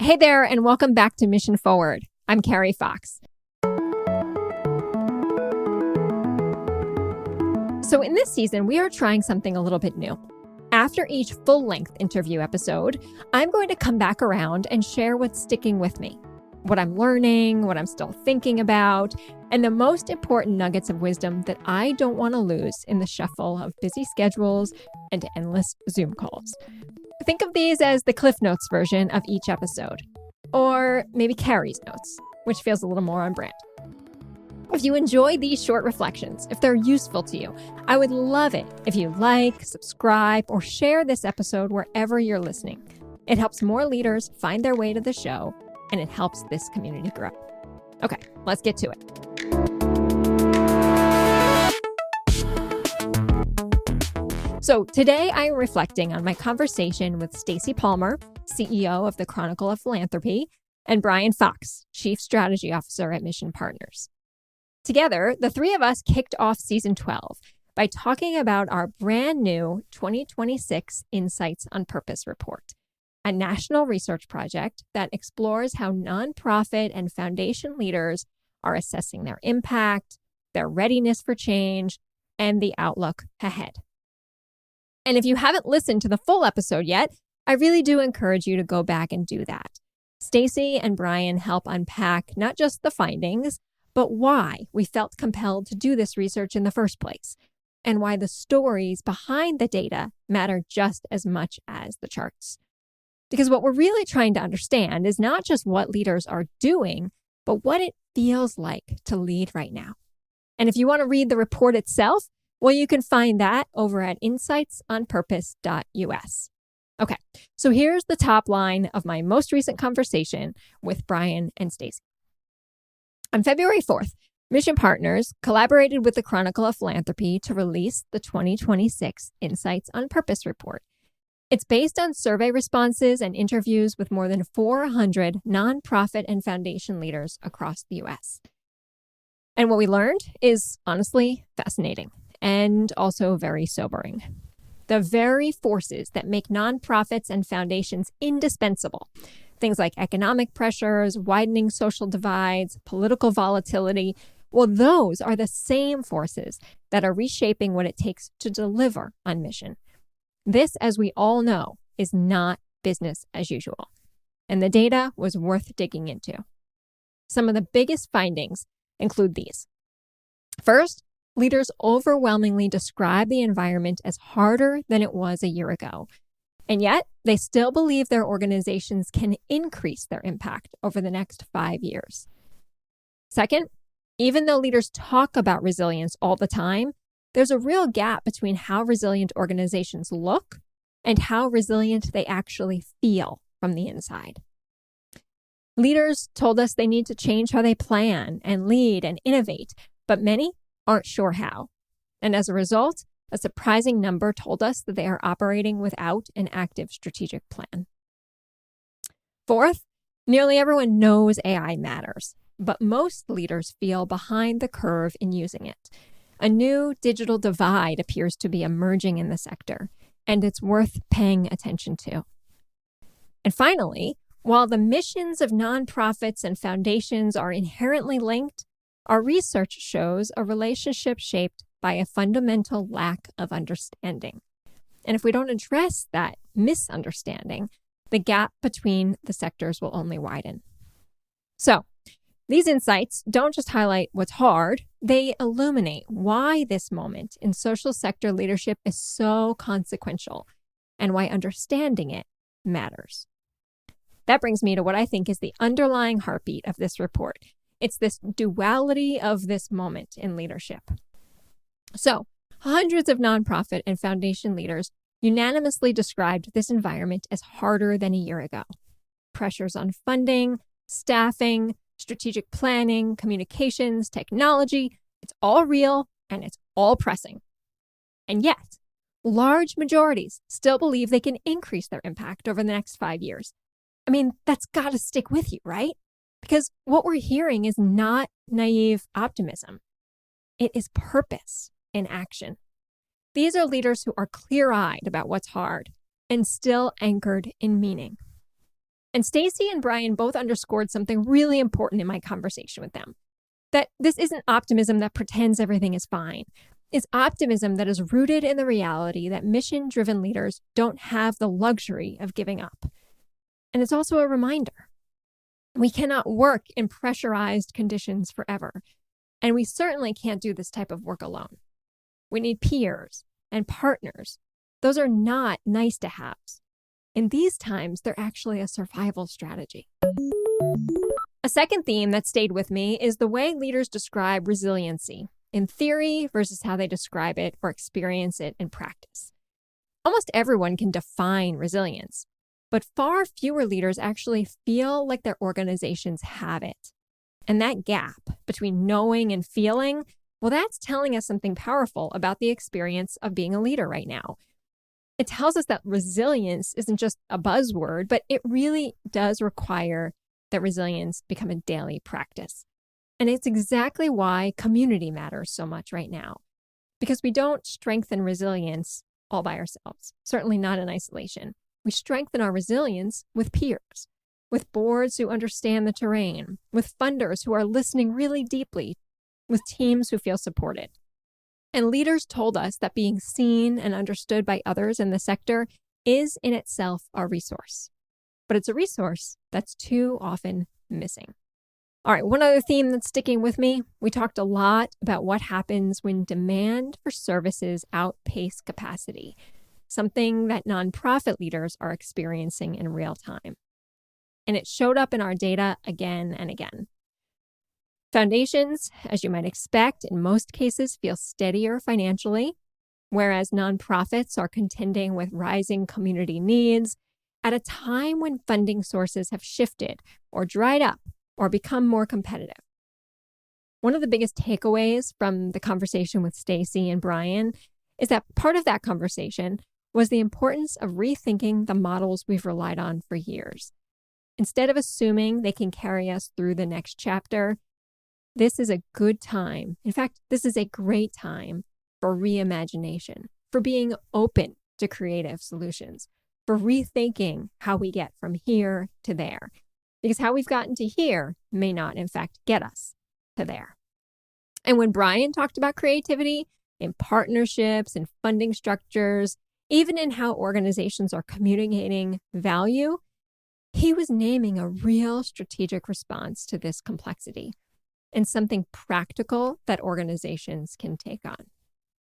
Hey there, and welcome back to Mission Forward. I'm Carrie Fox. So in this season, we are trying something a little bit new. After each full-length interview episode, I'm going to come back around and share what's sticking with me, what I'm learning, what I'm still thinking about, and the most important nuggets of wisdom that I don't want to lose in the shuffle of busy schedules and endless Zoom calls. Think of these as the Cliff Notes version of each episode, or maybe Carrie's notes, which feels a little more on brand. If you enjoy these short reflections, if they're useful to you, I would love it if you like, subscribe, or share this episode wherever you're listening. It helps more leaders find their way to the show, and it helps this community grow. Okay, let's get to it. So today I am reflecting on my conversation with Stacy Palmer, CEO of the Chronicle of Philanthropy, and Brian Fox, Chief Strategy Officer at Mission Partners. Together, the three of us kicked off Season 12 by talking about our brand new 2026 Insights on Purpose report, a national research project that explores how nonprofit and foundation leaders are assessing their impact, their readiness for change, and the outlook ahead. And if you haven't listened to the full episode yet, I really do encourage you to go back and do that. Stacy and Brian help unpack not just the findings, but why we felt compelled to do this research in the first place, and why the stories behind the data matter just as much as the charts. Because what we're really trying to understand is not just what leaders are doing, but what it feels like to lead right now. And if you want to read the report itself, well, you can find that over at insightsonpurpose.us. Okay, so here's the top line of my most recent conversation with Brian and Stacy. On February 4th, Mission Partners collaborated with the Chronicle of Philanthropy to release the 2026 Insights on Purpose report. It's based on survey responses and interviews with more than 400 nonprofit and foundation leaders across the U.S. And what we learned is honestly fascinating and also very sobering. The very forces that make nonprofits and foundations indispensable, things like economic pressures, widening social divides, political volatility, well, those are the same forces that are reshaping what it takes to deliver on mission. This, as we all know, is not business as usual. And the data was worth digging into. Some of the biggest findings include these. First, leaders overwhelmingly describe the environment as harder than it was a year ago. And yet, they still believe their organizations can increase their impact over the next 5 years. Second, even though leaders talk about resilience all the time, there's a real gap between how resilient organizations look and how resilient they actually feel from the inside. Leaders told us they need to change how they plan and lead and innovate, but many aren't sure how. And as a result, a surprising number told us that they are operating without an active strategic plan. Fourth, nearly everyone knows AI matters, but most leaders feel behind the curve in using it. A new digital divide appears to be emerging in the sector, and it's worth paying attention to. And finally, while the missions of nonprofits and foundations are inherently linked, our research shows a relationship shaped by a fundamental lack of understanding. And if we don't address that misunderstanding, the gap between the sectors will only widen. So, these insights don't just highlight what's hard, they illuminate why this moment in social sector leadership is so consequential and why understanding it matters. That brings me to what I think is the underlying heartbeat of this report. It's this duality of this moment in leadership. So, hundreds of nonprofit and foundation leaders unanimously described this environment as harder than a year ago. Pressures on funding, staffing, strategic planning, communications, technology, it's all real and it's all pressing. And yet, large majorities still believe they can increase their impact over the next 5 years. I mean, that's got to stick with you, right? Because what we're hearing is not naive optimism. It is purpose in action. These are leaders who are clear-eyed about what's hard and still anchored in meaning. And Stacy and Brian both underscored something really important in my conversation with them, that this isn't optimism that pretends everything is fine. It's optimism that is rooted in the reality that mission-driven leaders don't have the luxury of giving up. And it's also a reminder. We cannot work in pressurized conditions forever. And we certainly can't do this type of work alone. We need peers and partners. Those are not nice to haves. In these times, they're actually a survival strategy. A second theme that stayed with me is the way leaders describe resiliency in theory versus how they describe it or experience it in practice. Almost everyone can define resilience, but far fewer leaders actually feel like their organizations have it. And that gap between knowing and feeling, well, that's telling us something powerful about the experience of being a leader right now. It tells us that resilience isn't just a buzzword, but it really does require that resilience become a daily practice. And it's exactly why community matters so much right now, because we don't strengthen resilience all by ourselves, certainly not in isolation. We strengthen our resilience with peers, with boards who understand the terrain, with funders who are listening really deeply, with teams who feel supported. And leaders told us that being seen and understood by others in the sector is in itself a resource. But it's a resource that's too often missing. All right, one other theme that's sticking with me. We talked a lot about what happens when demand for services outpace capacity, something that nonprofit leaders are experiencing in real time. And it showed up in our data again and again. Foundations, as you might expect, in most cases feel steadier financially, whereas nonprofits are contending with rising community needs at a time when funding sources have shifted or dried up or become more competitive. One of the biggest takeaways from the conversation with Stacy and Brian is that part of that conversation was the importance of rethinking the models we've relied on for years. Instead of assuming they can carry us through the next chapter, this is a good time. In fact, this is a great time for reimagination, for being open to creative solutions, for rethinking how we get from here to there. Because how we've gotten to here may not, in fact, get us to there. And when Brian talked about creativity in partnerships and funding structures, even in how organizations are communicating value, he was naming a real strategic response to this complexity and something practical that organizations can take on.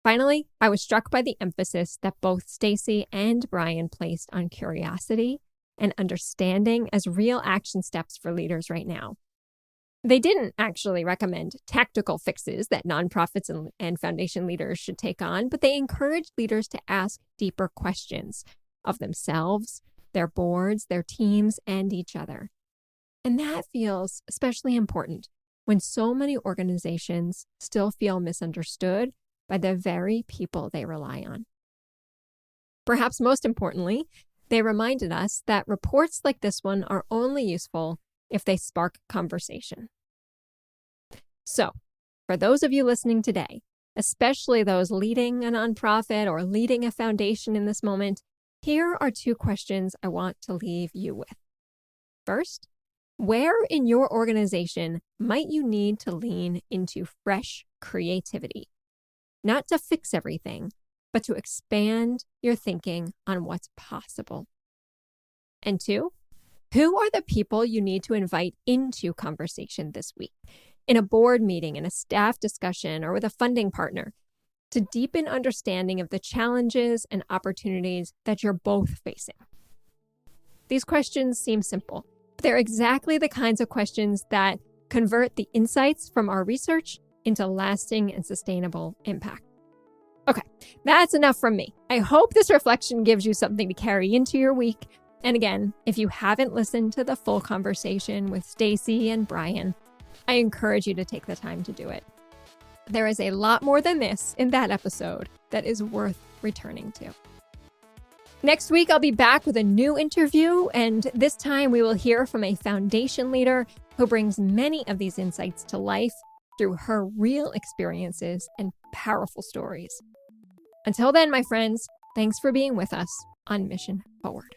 Finally, I was struck by the emphasis that both Stacy and Brian placed on curiosity and understanding as real action steps for leaders right now. They didn't actually recommend tactical fixes that nonprofits and foundation leaders should take on, but they encouraged leaders to ask deeper questions of themselves, their boards, their teams, and each other. And that feels especially important when so many organizations still feel misunderstood by the very people they rely on. Perhaps most importantly, they reminded us that reports like this one are only useful if they spark conversation. So, for those of you listening today, especially those leading a nonprofit or leading a foundation in this moment, here are 2 questions I want to leave you with. First, where in your organization might you need to lean into fresh creativity? Not to fix everything, but to expand your thinking on what's possible. And 2, who are the people you need to invite into conversation this week, in a board meeting, in a staff discussion, or with a funding partner, to deepen understanding of the challenges and opportunities that you're both facing? These questions seem simple, but they're exactly the kinds of questions that convert the insights from our research into lasting and sustainable impact. Okay, that's enough from me. I hope this reflection gives you something to carry into your week. And again, if you haven't listened to the full conversation with Stacy and Brian, I encourage you to take the time to do it. There is a lot more than this in that episode that is worth returning to. Next week, I'll be back with a new interview, and this time we will hear from a foundation leader who brings many of these insights to life through her real experiences and powerful stories. Until then, my friends, thanks for being with us on Mission Forward.